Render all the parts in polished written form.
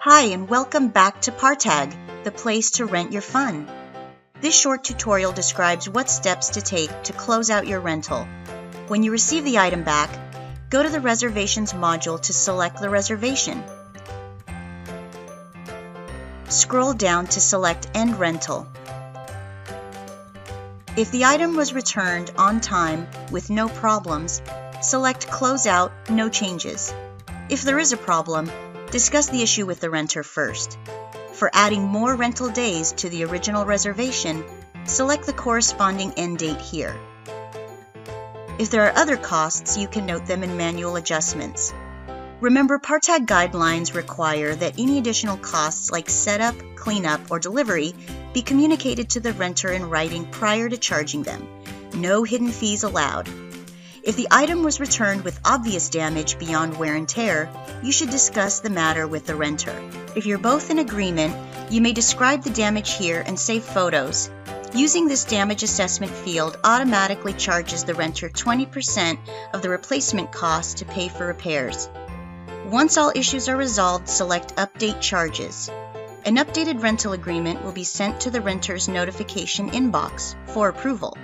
Hi, and welcome back to ParTAG, the place to rent your fun. This short tutorial describes what steps to take to close out your rental. When you receive the item back, go to the Reservations module to select the reservation. Scroll down to select End Rental. If the item was returned on time with no problems, select Close Out, No Changes. If there is a problem, discuss the issue with the renter first. For adding more rental days to the original reservation, select the corresponding end date here. If there are other costs, you can note them in manual adjustments. Remember, ParTAG guidelines require that any additional costs like setup, cleanup, or delivery be communicated to the renter in writing prior to charging them. No hidden fees allowed. If the item was returned with obvious damage beyond wear and tear, you should discuss the matter with the renter. If you're both in agreement, you may describe the damage here and save photos. Using this damage assessment field automatically charges the renter 20% of the replacement cost to pay for repairs. Once all issues are resolved, select Update Charges. An updated rental agreement will be sent to the renter's notification inbox for approval.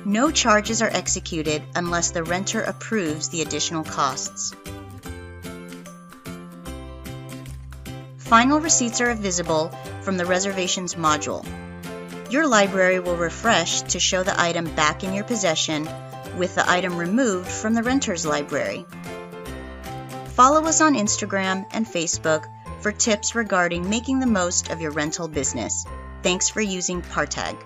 No charges are executed unless the renter approves the additional costs. Final receipts are visible from the Reservations module. Your library will refresh to show the item back in your possession with the item removed from the renter's library. Follow us on Instagram and Facebook for tips regarding making the most of your rental business. Thanks for using ParTAG.